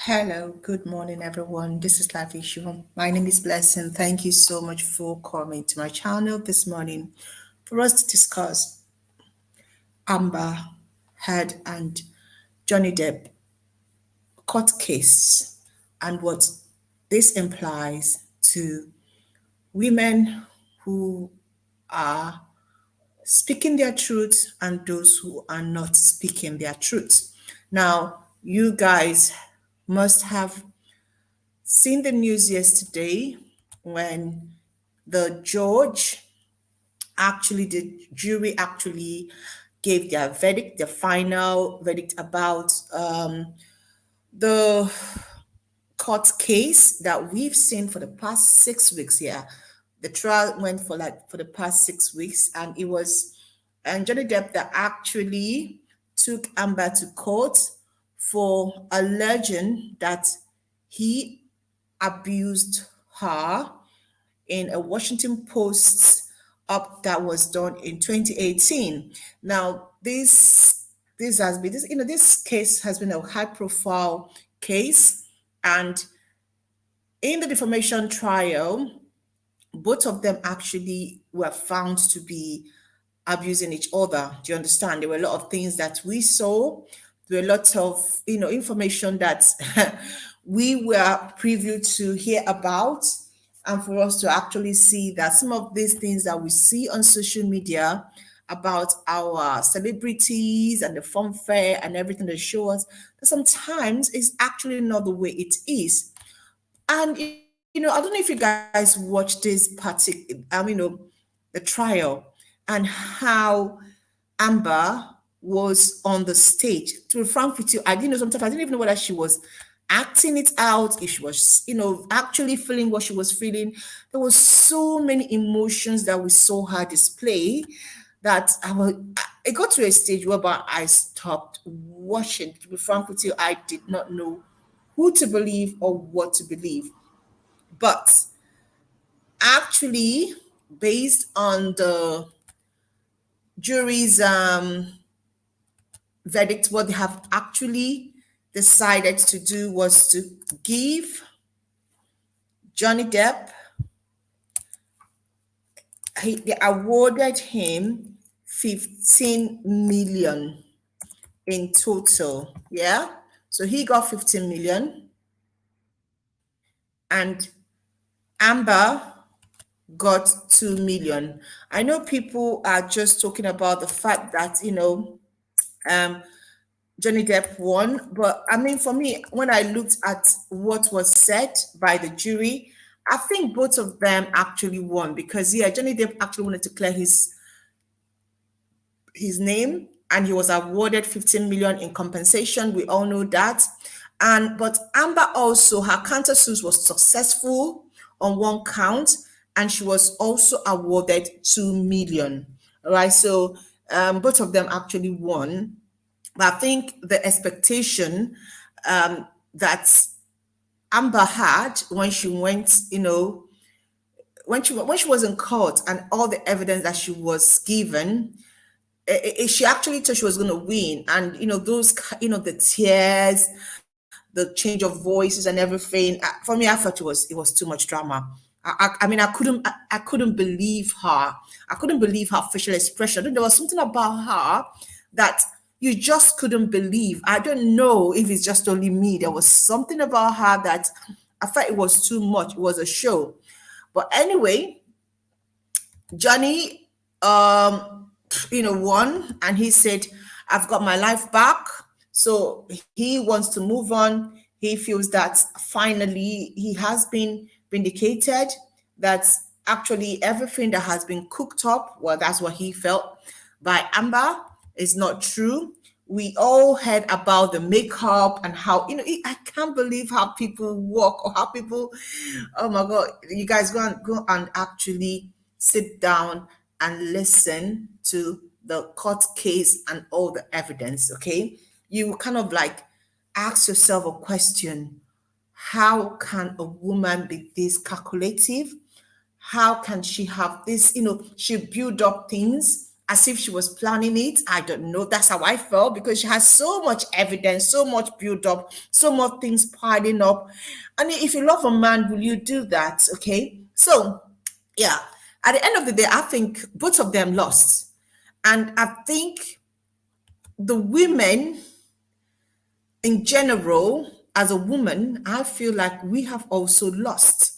Hello, good morning, everyone. This is Life Issue. My name is Blessing. Thank you so much for coming to my channel this morning for us to discuss Amber Heard and Johnny Depp court case and what this implies to women who are speaking their truth and those who are not speaking their truth. Now, you guys must have seen the news yesterday when the jury actually gave their verdict, the final verdict about the court case that we've seen for the past 6 weeks. Yeah, the trial went for the past 6 weeks, and it was and Johnny Depp that actually took Amber to court for alleging that he abused her in a Washington Post up that was done in 2018. Now, this case has been a high profile case, and in the defamation trial, both of them actually were found to be abusing each other. Do you understand? There were a lot of things that we saw. There were a lot of information that we were privy to hear about, and for us to actually see that some of these things that we see on social media about our celebrities and the fanfare and everything they show us, that sometimes is actually not the way it is. And I don't know if you guys watched this particular, the trial and how Amber was on the stage. To be frank with you, I didn't know sometimes I didn't even know whether she was acting it out, if she was, actually feeling what she was feeling. There was so many emotions that we saw her display that it got to a stage whereby I stopped watching. To be frank with you, I did not know who to believe or what to believe. But actually, based on the jury's verdict, what they have actually decided to do was to give Johnny Depp, they awarded him 15 million in total. Yeah. So he got 15 million, and Amber got 2 million. I know people are just talking about the fact that, um, Johnny Depp won. But I mean, for me, when I looked at what was said by the jury, I think both of them actually won because, yeah, Johnny Depp actually wanted to clear his name, and he was awarded 15 million in compensation. We all know that. But Amber also, her countersuit was successful on one count, and she was also awarded 2 million. All right. So both of them actually won. But I think the expectation that Amber had when she went, when she was in court and all the evidence that she was given, she actually thought she was going to win. And the tears, the change of voices and everything. For me, I thought it was too much drama. I mean, I couldn't believe her. I couldn't believe her facial expression. There was something about her that you just couldn't believe. I don't know if it's just only me. There was something about her that I thought it was too much. It was a show. But anyway, Johnny, won, and he said, "I've got my life back." So he wants to move on. He feels that finally he has been vindicated. That actually everything that has been cooked up, well, that's what he felt, by Amber is not true. We all heard about the makeup and how, I can't believe how people walk or how people, oh my God, you guys go and actually sit down and listen to the court case and all the evidence, okay? You kind of like ask yourself a question. How can a woman be this calculative? How can she have this? She build up things as if she was planning it. I don't know. That's how I felt because she has so much evidence, so much build up, so much things piling up. And if you love a man, will you do that? Okay. So, yeah, at the end of the day, I think both of them lost. And I think the women in general, as a woman, I feel like we have also lost.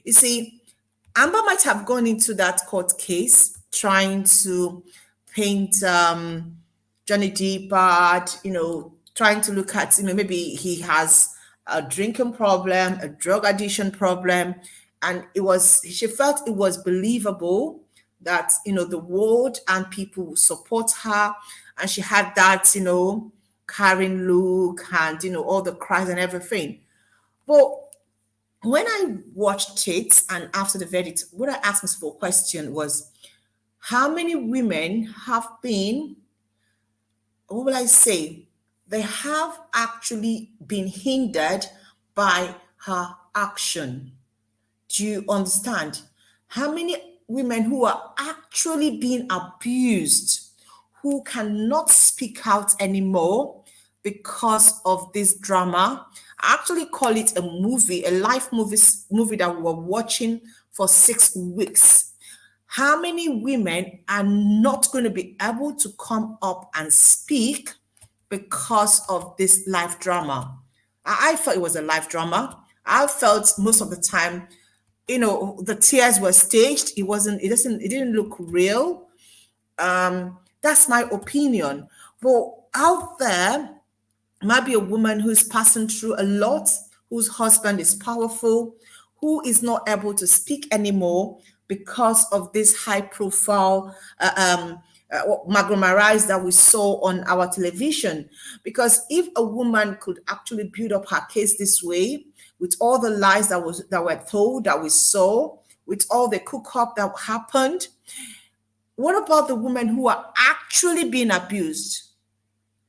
You see, Amber might have gone into that court case trying to paint Johnny Depp bad, trying to look at, maybe he has a drinking problem, a drug addiction problem. And she felt it was believable that, the world and people will support her. And she had that, caring look and, all the cries and everything. But when I watched it and after the verdict, what I asked myself for a question was, how many women have been, what will I say, they have actually been hindered by her action? Do you understand? How many women who are actually being abused, who cannot speak out anymore because of this drama? I actually call it a movie, a life movie that we were watching for 6 weeks. How many women are not going to be able to come up and speak because of this life drama? I felt it was a life drama. I felt most of the time, the tears were staged. It didn't look real. That's my opinion. But out there might be a woman who's passing through a lot, whose husband is powerful, who is not able to speak anymore because of this high profile Magramarais that we saw on our television. Because if a woman could actually build up her case this way, with all the lies that were told, that we saw, with all the cook up that happened, what about the women who are actually being abused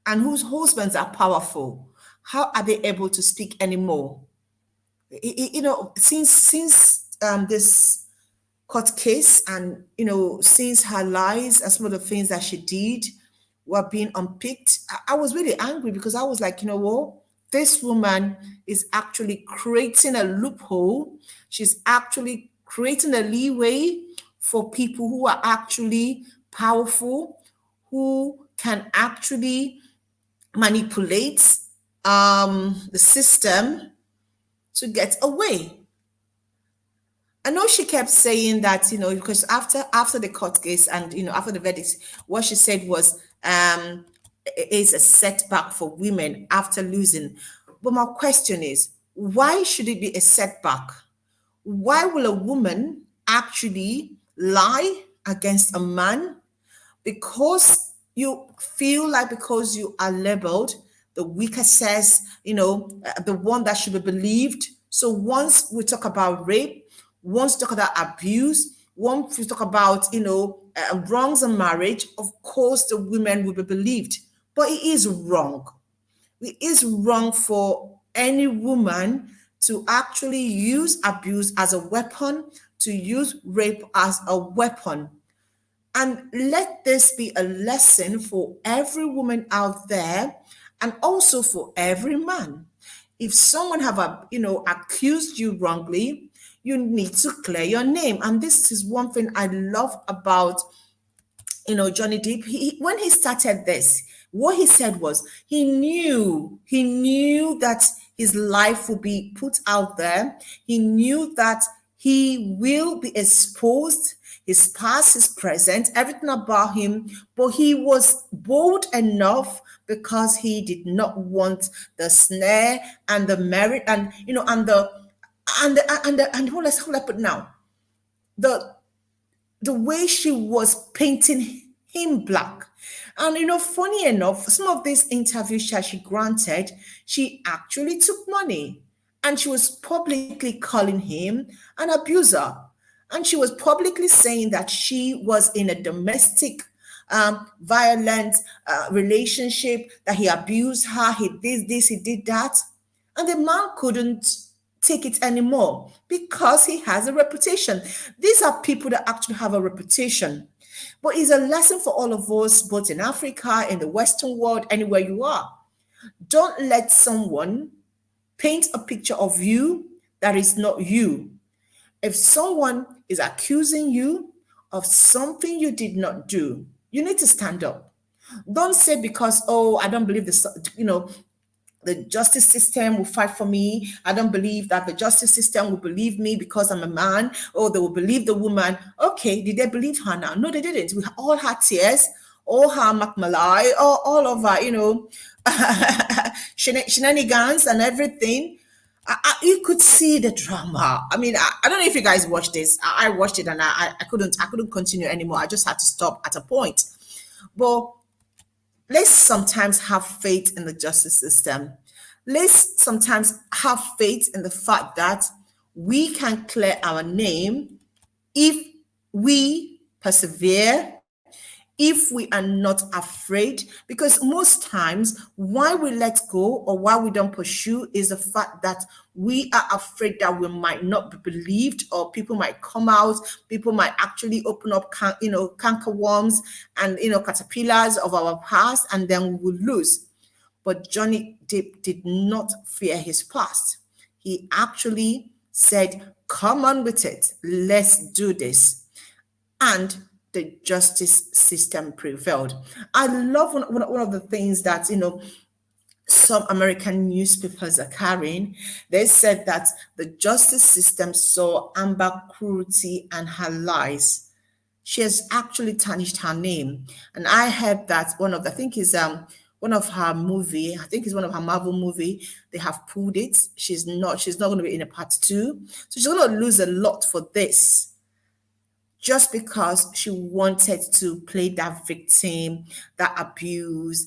and whose husbands are powerful? How are they able to speak anymore? Since this court case and since her lies and some of the things that she did were being unpicked, I was really angry because I was like, you know what? This woman is actually creating a loophole. She's actually creating a leeway for people who are actually powerful, who can actually manipulate the system to get away. I know she kept saying that, because after the court case and after the verdict, what she said was it's a setback for women after losing. But my question is, why should it be a setback? Why will a woman actually lie against a man because you feel like, because you are labeled the weaker sex, the one that should be believed? So once we talk about rape, once we talk about abuse, once we talk about wrongs in marriage, of course the women will be believed. But it is wrong. It is wrong for any woman to actually use abuse as a weapon, to use rape as a weapon. And let this be a lesson for every woman out there and also for every man. If someone have accused you wrongly, you need to clear your name. And this is one thing I love about Johnny Depp. When he started this, what he said was he knew that his life would be put out there. He knew that he will be exposed, his past, his present, everything about him. But he was bold enough because he did not want the snare and the merit and and hold I put now, the way she was painting him black. And funny enough, some of these interviews that she granted, she actually took money and she was publicly calling him an abuser. And she was publicly saying that she was in a domestic violent relationship, that he abused her, he did this, he did that. And the man couldn't take it anymore because he has a reputation. These are people that actually have a reputation. But it's a lesson for all of us, both in Africa, in the Western world, anywhere you are. Don't let someone paint a picture of you that is not you. If someone is accusing you of something you did not do, you need to stand up. Don't say because, oh, I don't believe this, the justice system will fight for me. I don't believe that the justice system will believe me because I'm a man, or they will believe the woman. Okay, did they believe her now? No, they didn't. We all had tears, all her McMalai, all of her, shenanigans and everything. You could see the drama. I mean, I don't know if you guys watched this. I watched it and I couldn't continue anymore. I just had to stop at a point. But let's sometimes have faith in the justice system. Let's sometimes have faith in the fact that we can clear our name if we persevere, if we are not afraid. Because most times why we let go or why we don't pursue is the fact that we are afraid that we might not be believed, or people might come out, people might actually open up canker worms and caterpillars of our past, and then we will lose. But Johnny Depp did not fear his past. He actually said, come on with it, let's do this. And the justice system prevailed. I love one of the things that, some American newspapers are carrying. They said that the justice system saw Amber cruelty and her lies. She has actually tarnished her name. And I heard that I think is one of her movie, I think it's one of her Marvel movie, they have pulled it. She's not going to be in a part two. So she's going to lose a lot for this, just because she wanted to play that victim, that abuse.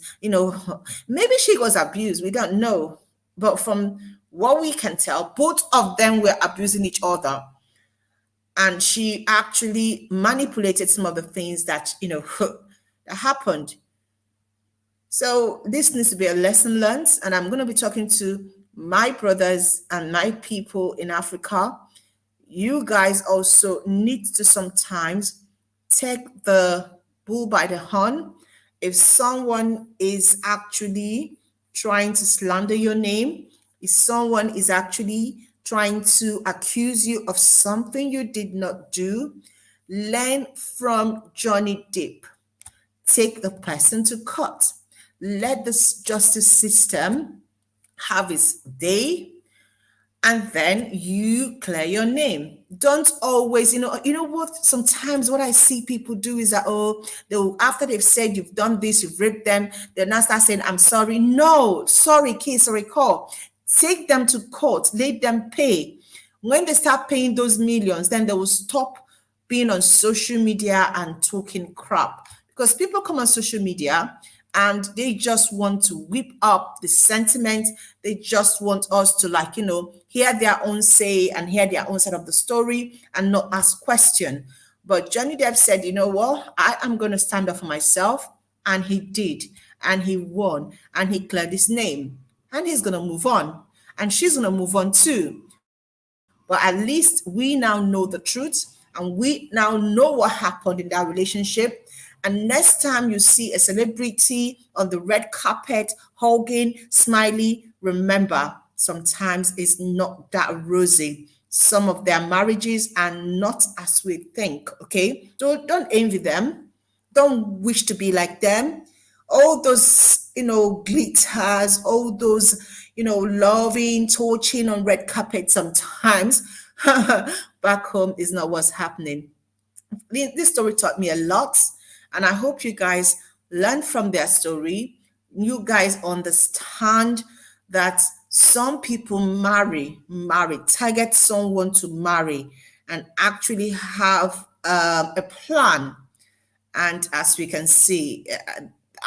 Maybe she was abused, we don't know. But from what we can tell, both of them were abusing each other. And she actually manipulated some of the things that, that happened. So this needs to be a lesson learned. And I'm going to be talking to my brothers and my people in Africa. You guys also need to sometimes take the bull by the horn. If someone is actually trying to slander your name, if someone is actually trying to accuse you of something you did not do, learn from Johnny Depp. Take the person to court. Let the justice system have its day, and then you clear your name. Don't always, what sometimes what I see people do is that, after they've said you've done this, you've raped them, they'll now start saying, I'm sorry. No, sorry, case, sorry, call. Take them to court, let them pay. When they start paying those millions, then they will stop being on social media and talking crap. Because people come on social media and they just want to whip up the sentiment. They just want us to hear their own say and hear their own side of the story and not ask question. But Johnny Depp said, you know what, I am going to stand up for myself. And he did. And he won. And he cleared his name. And he's going to move on. And she's going to move on too. But at least we now know the truth, and we now know what happened in that relationship. And next time you see a celebrity on the red carpet hugging, smiley, remember, sometimes it's not that rosy. Some of their marriages are not as we think, okay? So don't envy them. Don't wish to be like them. All those, glitters, all those, loving, torching on red carpet sometimes back home is not what's happening. This story taught me a lot, and I hope you guys learn from their story. You guys understand that some people target someone to marry, and actually have a plan. And as we can see,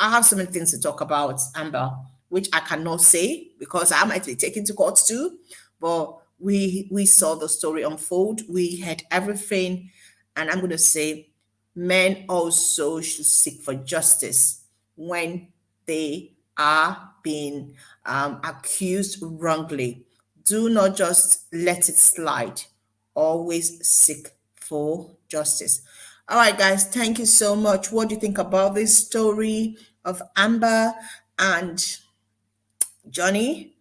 I have so many things to talk about, Amber, which I cannot say because I might be taken to court too. But we saw the story unfold. We had everything. And I'm going to say men also should seek for justice when they are being accused wrongly. Do not just let it slide. Always seek for justice. All right, guys, thank you so much. What do you think about this story of Amber and Johnny?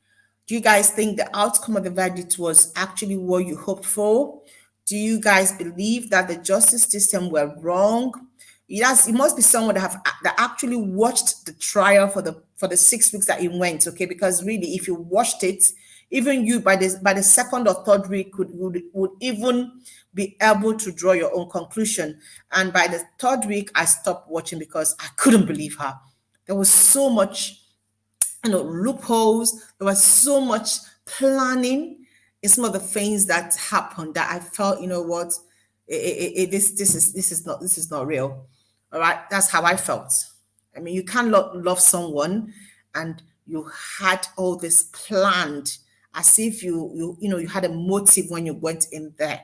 Do you guys think the outcome of the verdict was actually what you hoped for? Do you guys believe that the justice system were wrong? Yes, it must be someone that actually watched the trial for the 6 weeks that it went. Okay, because really, if you watched it, even you by the second or third week would even be able to draw your own conclusion. And by the third week, I stopped watching because I couldn't believe her. There was so much, loopholes. There was so much planning in some of the things that happened that I felt, you know what, this is not real. All right, that's how I felt. I mean, you can't love someone and you had all this planned as if you had a motive when you went in there.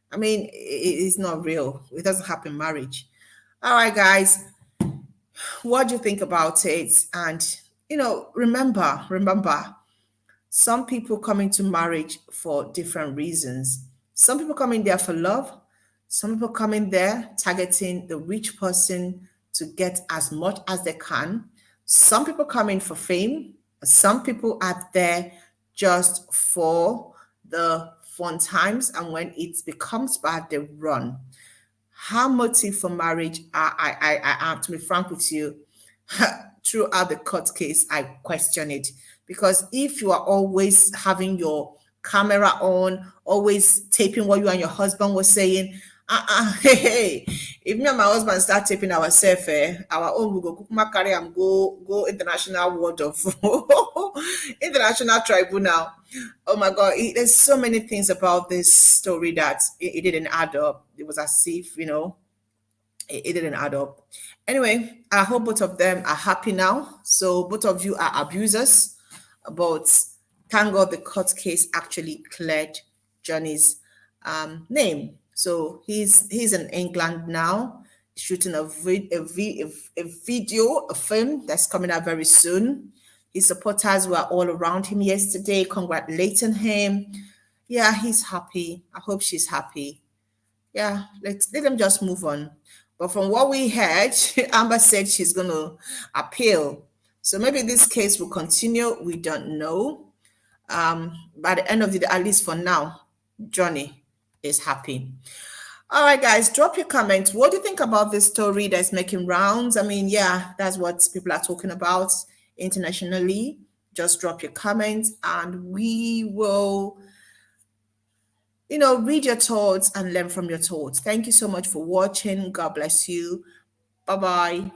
I mean, it's not real. It doesn't happen in marriage. All right, guys, what do you think about it? And remember, some people come into marriage for different reasons. Some people come in there for love. Some people come in there targeting the rich person to get as much as they can. Some people come in for fame. Some people are there just for the fun times. And when it becomes bad, they run. Her motive for marriage, I am, to be frank with you, throughout the court case, I question it. Because if you are always having your camera on, always taping what you and your husband were saying, hey, if me and my husband start taping ourselves, our own will go kukuma carry and go international ward of international tribunal. Oh my God, there's so many things about this story that it didn't add up. It was as if, it didn't add up. Anyway, I hope both of them are happy now. So both of you are abusers, but thank God the court case actually cleared Johnny's name. So he's in England now, shooting a video, a film that's coming out very soon. His supporters were all around him yesterday, congratulating him. Yeah, he's happy. I hope she's happy. Yeah, let them just move on. But from what we heard, Amber said she's going to appeal. So maybe this case will continue. We don't know. By the end of the day, at least for now, Johnny is happy. All right, guys, drop your comments. What do you think about this story that's making rounds? I mean, yeah, that's what people are talking about internationally. Just drop your comments and we will read your thoughts and learn from your thoughts. Thank you so much for watching. God bless you. Bye bye.